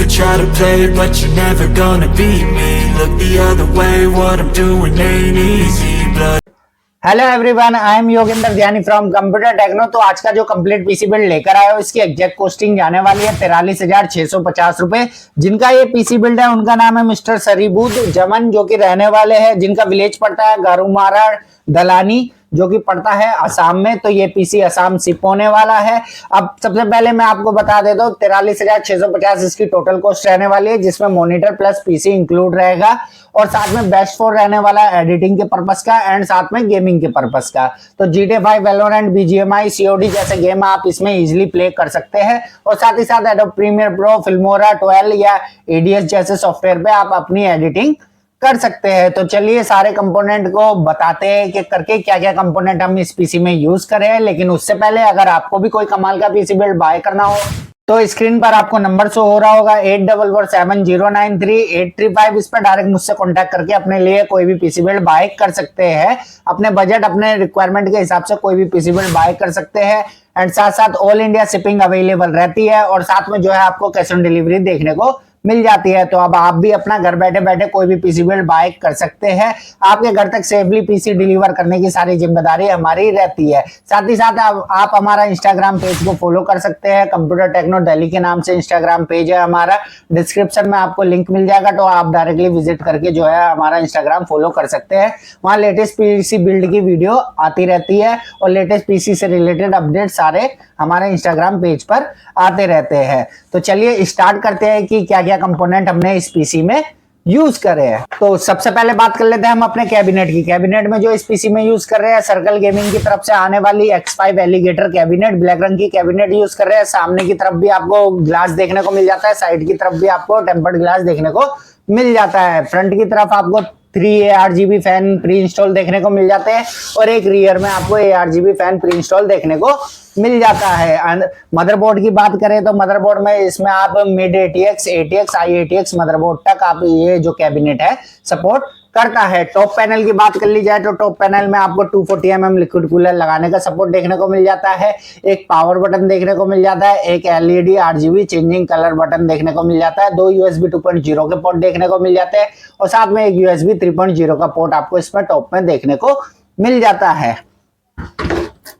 try to play, but you're never gonna beat me. Look the other way, what I'm doing ain't easy, blood. Hello everyone, I am Yogendra Dhyani from computer techno. तो आज का जो complete PC build लेकर आया हूँ, इसकी exact costing जाने वाली है 43,650 रुपए। जिनका ये पीसी बिल्ड है उनका नाम है मिस्टर सरीबूद जमन, जो कि रहने वाले हैं, जिनका विलेज पड़ता है गारूमारा दलानी, जो कि पड़ता है असम में। तो ये पीसी असम शिप होने वाला है। अब सबसे पहले मैं आपको बता देता हूँ 43,650 इसकी टोटल कॉस्ट रहने वाली है, जिसमें मॉनिटर प्लस पीसी इंक्लूड रहेगा और साथ में बेस्ट फोर रहने वाला है एडिटिंग के पर्पस का एंड साथ में गेमिंग के पर्पस का। तो GTA 5, वैलोरेंट, BGMI, COD जैसे गेम आप इसमें इजीली प्ले कर सकते हैं और साथ ही साथ एडोब प्रीमियर प्रो, फिल्मोरा 12 या ADS जैसे सॉफ्टवेयर पे आप अपनी एडिटिंग कर सकते हैं। तो चलिए सारे कंपोनेंट को बताते हैं कि करके क्या क्या कंपोनेंट हम इस पीसी में यूज करें। लेकिन उससे पहले अगर आपको भी कोई कमाल का पीसी बिल्ड बाय करना हो तो स्क्रीन पर आपको नंबर शो हो रहा होगा 8447093835। इस पर डायरेक्ट मुझसे कांटेक्ट करके अपने लिए कोई भी पीसी बिल्ड बाय कर सकते हैं। अपने बजट अपने रिक्वायरमेंट के हिसाब से कोई भी पीसी बिल्ड बाय कर सकते हैं एंड साथ साथ ऑल इंडिया शिपिंग अवेलेबल रहती है और साथ में जो है आपको कैश ऑन डिलीवरी देखने को मिल जाती है। तो अब आप भी अपना घर बैठे बैठे कोई भी पीसी बिल्ड बाय कर सकते हैं। आपके घर तक सेफली पीसी डिलीवर करने की सारी जिम्मेदारी हमारी रहती है। साथ ही साथ आप हमारा इंस्टाग्राम पेज को फॉलो कर सकते हैं। कंप्यूटर टेक्नो दिल्ली के नाम से इंस्टाग्राम पेज है हमारा। डिस्क्रिप्शन में आपको लिंक मिल जाएगा, तो आप डायरेक्टली विजिट करके जो है हमारा इंस्टाग्राम फॉलो कर सकते हैं। वहाँ लेटेस्ट पीसी बिल्ड की वीडियो आती रहती है और लेटेस्ट पीसी से रिलेटेड अपडेट सारे हमारे इंस्टाग्राम पेज पर आते रहते हैं। तो चलिए स्टार्ट करते हैं कि क्या क्या कंपोनेंट हमने इस पीसी में यूज करे हैं। तो सबसे पहले बात कर लेते हैं हम अपने कैबिनेट की। कैबिनेट में जो इस पीसी में यूज कर रहे हैं, सर्कल गेमिंग की तरफ से आने वाली X5 एलिगेटर कैबिनेट, ब्लैक रंग की कैबिनेट यूज कर रहे हैं। सामने की तरफ भी आपको ग्लास देखने को मिल जाता है, साइड की तरफ भी आपको टेम्पर्ड ग्लास देखने को मिल जाता है। फ्रंट की तरफ आपको 3 ARGB फैन प्री इंस्टॉल देखने को मिल जाते हैं और एक रियर में आपको ARGB फैन प्री इंस्टॉल देखने को मिल जाता है। मदरबोर्ड की बात करें तो मदरबोर्ड में इसमें आप mid ATX, ATX, IATX motherboard तक आप ये जो कैबिनेट है सपोर्ट करता है। टॉप पैनल की बात कर ली जाए तो टॉप पैनल में आपको 240 mm लिक्विड कूलर लगाने का सपोर्ट देखने को मिल जाता है। एक पावर बटन देखने को मिल जाता है, एक LED RGB changing colour button देखने को मिल जाता है, 2 USB 2.0 के पोर्ट देखने को मिल जाते हैं और साथ में एक USB 3.0 का पोर्ट आपको इसमें टॉप में देखने को मिल जाता है।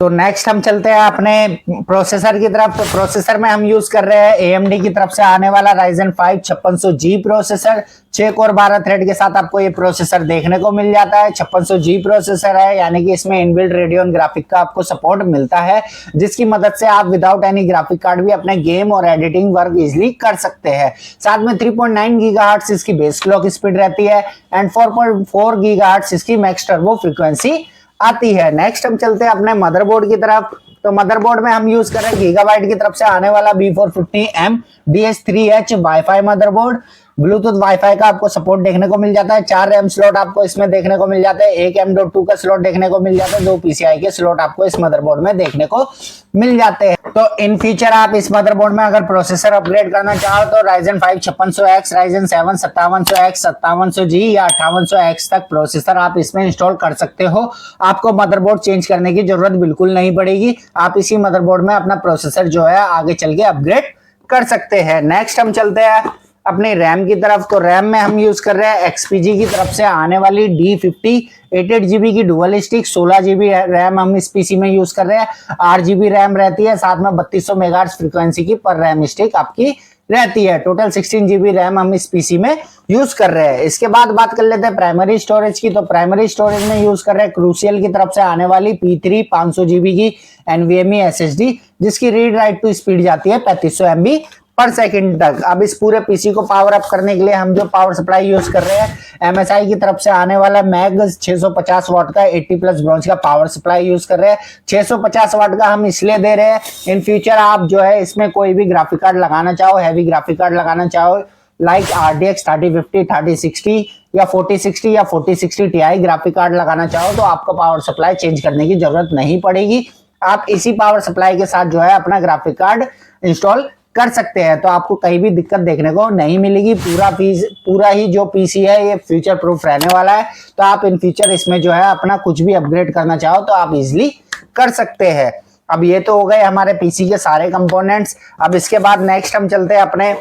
तो नेक्स्ट हम चलते हैं अपने प्रोसेसर की तरफ। तो प्रोसेसर में हम यूज कर रहे हैं AMD की तरफ से आने वाला Ryzen 5 5600G processor. 6 core 12 thread के साथ आपको ये प्रोसेसर देखने को मिल जाता है। 5600G प्रोसेसर है, यानी कि इसमें इनबिल्ट रेडियन ग्राफिक का आपको सपोर्ट मिलता है, जिसकी मदद से आप विदाउट एनी ग्राफिक कार्ड भी अपने गेम और एडिटिंग वर्क इजिली कर सकते हैं। साथ में 3.9 गीगाहर्ट्ज इसकी बेस क्लॉक स्पीड रहती है एंड 4.4 गीगाहर्ट्ज इसकी मैक्स टर्बो फ्रीक्वेंसी आती है। नेक्स्ट हम चलते हैं अपने मदरबोर्ड की तरफ। तो मदरबोर्ड में हम यूज कर रहे हैं गीगाबाइट की तरफ से आने वाला B450M DS3H wifi motherboard. Bluetooth wifi का आपको सपोर्ट देखने को मिल जाता है। 4 RAM स्लॉट आपको इसमें देखने को मिल जाता है, एक M.2 का स्लॉट देखने को मिल जाता है, 2 PCI के स्लॉट आपको इस मदरबोर्ड में देखने को मिल जाते हैं। तो इन फ्यूचर आप इस मदरबोर्ड में अगर प्रोसेसर अपग्रेड करना चाहो तो Ryzen 5 5600X, Ryzen 7 5700X, 5700G या 5800X तक प्रोसेसर आप इसमें इंस्टॉल कर सकते हो। आपको मदरबोर्ड चेंज करने की जरूरत बिल्कुल नहीं पड़ेगी। आप इसी मदरबोर्ड में अपना प्रोसेसर जो है आगे चल के अपग्रेड कर सकते हैं। नेक्स्ट हम चलते हैं अपने रैम की तरफ। तो रैम में हम यूज कर रहे हैं XPG की तरफ से आने वाली D50 8GB की डुअल स्टिक। 16GB रैम हम इस पीसी में यूज कर रहे हैं। 8GB रैम रहती है, साथ में 3200 मेगाहर्ट्ज फ्रीक्वेंसी की पर रैम स्टिक आपकी रहती है। टोटल 16GB रैम हम इस पीसी में यूज कर रहे हैं। इसके बाद बात कर लेते हैं प्राइमरी स्टोरेज की। तो प्राइमरी स्टोरेज में यूज कर रहे हैं क्रूशियल की तरफ से आने वाली P3 500GB की NVMe SSD, जिसकी रीड राइट टू स्पीड जाती है 3500 MB पर सेकंड तक। अब इस पूरे पीसी को पावर अप करने के लिए हम जो पावर सप्लाई यूज कर रहे हैं MSI की तरफ से आने वाला मैग 650 वाट का 80+ ब्रॉन्ज का पावर सप्लाई यूज कर रहे हैं। 650 वाट का हम इसलिए दे रहे हैं, इन फ्यूचर आप जो है इसमें कोई भी ग्राफिक कार्ड लगाना चाहो, हैवी ग्राफिक कार्ड लगाना चाहो लाइक RTX 3050, 3060 या 4060 या 4060 Ti ग्राफिक कार्ड लगाना चाहो तो आपको पावर सप्लाई चेंज करने की जरूरत नहीं पड़ेगी। आप इसी पावर सप्लाई के साथ जो है अपना ग्राफिक कार्ड इंस्टॉल कर सकते हैं, तो आपको कहीं भी दिक्कत देखने को नहीं मिलेगी। पूरा ही जो पीसी है ये फ्यूचर प्रूफ रहने वाला है, तो आप इन फ्यूचर इसमें जो है अपना कुछ भी अपग्रेड करना चाहो तो आप इजिली कर सकते हैं। अब ये तो हो गए हमारे पीसी के सारे कंपोनेंट्स। अब इसके बाद नेक्स्ट हम चलते हैं अपने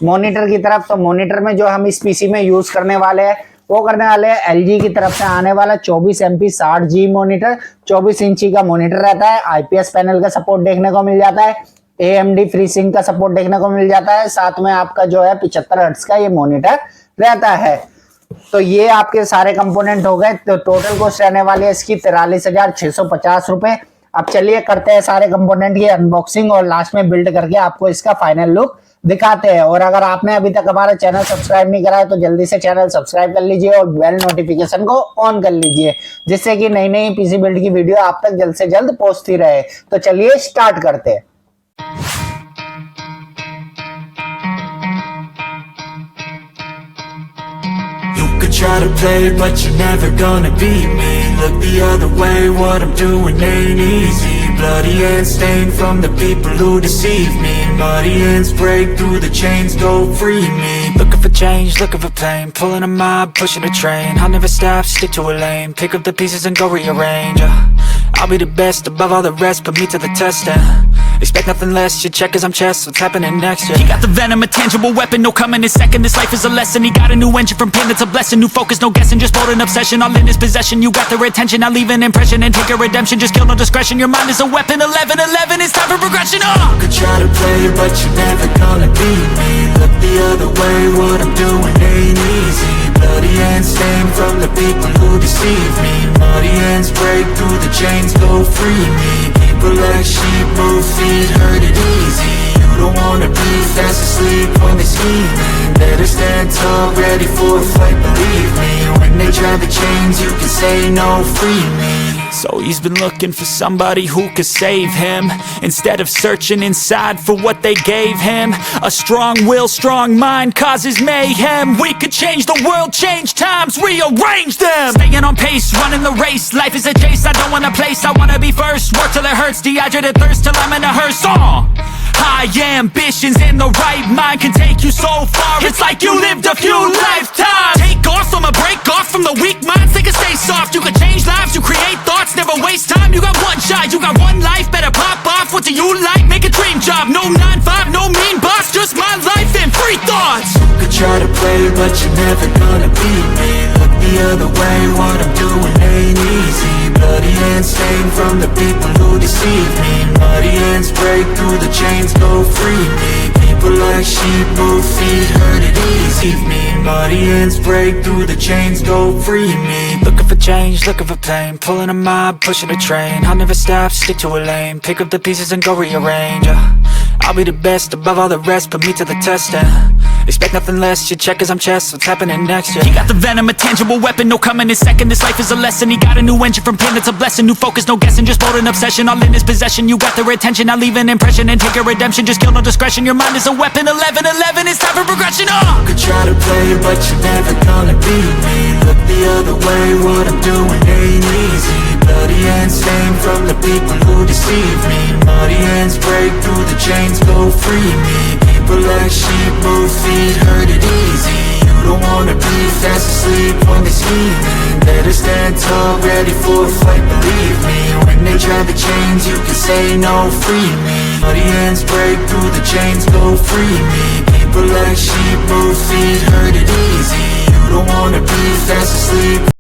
मॉनिटर की तरफ। तो मॉनिटर में जो हम इस पीसी में यूज करने वाले हैं वो करने वाले हैं एलजी की तरफ से आने वाला 24 MP 60G मॉनिटर। 24 इंची का मॉनिटर रहता है, आईपीएस पैनल का सपोर्ट देखने को मिल जाता है, AMD FreeSync का सपोर्ट देखने को मिल जाता है, साथ में आपका जो है 75 हर्ट्ज का ये मॉनिटर रहता है। तो ये आपके सारे कंपोनेंट हो गए। तो टोटल कॉस्ट रहने वाली है इसकी 43,650 रुपए। अब चलिए करते हैं सारे कंपोनेंट की अनबॉक्सिंग और लास्ट में बिल्ड करके आपको इसका फाइनल लुक दिखाते हैं। और अगर आपने अभी तक हमारा चैनल सब्सक्राइब नहीं करा है तो जल्दी से चैनल सब्सक्राइब कर लीजिए और बेल नोटिफिकेशन को ऑन कर लीजिए, जिससे कि नई नई पीसी बिल्ड की वीडियो आप तक जल्द से जल्द पहुंचती रहे। तो चलिए स्टार्ट करते हैं। You could try to play, but you're never gonna beat me. Look the other way, what I'm doing ain't easy. Bloody hands stained from the people who deceive me. Muddy hands break through the chains, go free me. Looking for change, looking for pain. Pulling a mob, pushing a train. I'll never stop, stick to a lane. Pick up the pieces and go rearrange. I'll be the best above all the rest, put me to the test and expect nothing less. Your checkers, I'm chess, what's happening next? Yeah. He got the venom, a tangible weapon, no coming in second. This life is a lesson. He got a new engine from pain, that's a blessing. New focus, no guessing, just bold and obsession. All in his possession, you got their attention. I'll leave an impression and take a redemption. Just kill no discretion. Your mind is a weapon. 11-11, it's time for progression. You could try to play, but you're never gonna beat me. Look the other way, what I'm doing ain't easy. Bloody hands stained from the people who deceive me. Muddy hands break through the chains, go free me. People like sheep move feet, hurt it easy. You don't wanna be fast asleep when they scheming. Better stand tall, ready for a fight, believe me. When they try the chains, you can say no, free me. So he's been looking for somebody who could save him, instead of searching inside for what they gave him. A strong will, strong mind causes mayhem. We could change the world, change times, rearrange them. Staying on pace, running the race. Life is a chase, I don't want a place. I wanna be first, work till it hurts. Dehydrated thirst till I'm in a hearse. High ambitions and the right mind can take you so far. It's like you lived a few lifetimes. Take off, I'ma break off from the weak minds. They can stay soft, you can change lives, you create thoughts. Never waste time, you got one shot, you got one life. Better pop off, what do you like? Make a dream job, no 9-5, no mean boss. Just my life and free thoughts. You could try to play, but you're never gonna beat me. Look the other way, what I'm doing ain't easy. Bloody hands stained from the people who deceive me. Muddy hands break through the chains, go free me. People like sheep move feet, hurt it easy. Me, muddy hands break through the chains, go free me. Looking for change, looking for pain. Pulling a mob, pushing a train. I'll never stop, stick to a lane. Pick up the pieces and go rearrange. I'll be the best above all the rest, put me to the test and expect nothing less. Your checkers, I'm chess, what's happening next? Yeah. He got the venom, a tangible weapon, no coming in second. This life is a lesson. He got a new engine from pain, that's a blessing. New focus, no guessing, just bold and obsession. All in his possession, you got their attention. I'll leave an impression and take a redemption. Just kill no discretion. Your mind is a weapon. 11-11, it's time for progression. You could try to play, but you're never gonna beat me. Look the other way, what I'm doing ain't easy. Bloody hands stained from the people who deceive me. Muddy hands break through the chains, go free me. People like sheep move feet, hurt it easy. You don't wanna be fast asleep when they're scheming. Better stand tall, ready for a fight, believe me. When they try the chains, you can say no, free me. Muddy hands break through the chains, go free me. People like sheep move feet, hurt it easy. You don't wanna be fast asleep.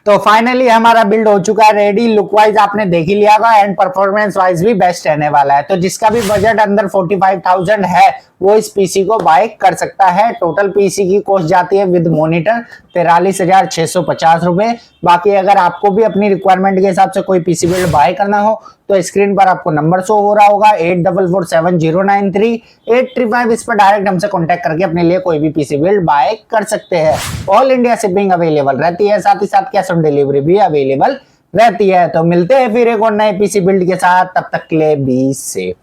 तो finally हमारा build हो चुका है ready. Look wise आपने देख ही लिया होगा and performance wise भी बेस्ट रहने वाला है। तो जिसका भी बजट अंदर 45,000 है वो इस पीसी को बाय कर सकता है। टोटल पीसी की कॉस्ट जाती है विद मॉनिटर 43,650 रुपए। बाकी अगर आपको भी अपनी रिक्वायरमेंट के हिसाब से कोई पीसी बिल्ड बाय करना हो तो स्क्रीन पर आपको नंबर शो हो रहा होगा 8447093835। इस पर डायरेक्ट हमसे कॉन्टेक्ट करके अपने लिए कोई भी पीसी बिल्ड बाय कर सकते हैं। ऑल इंडिया शिपिंग अवेलेबल रहती है, साथ ही साथ कैश ऑन डिलीवरी भी अवेलेबल रहती है। तो मिलते हैं फिर एक और नए पीसी बिल्ड के साथ, तब तक के लिए बी सेफ।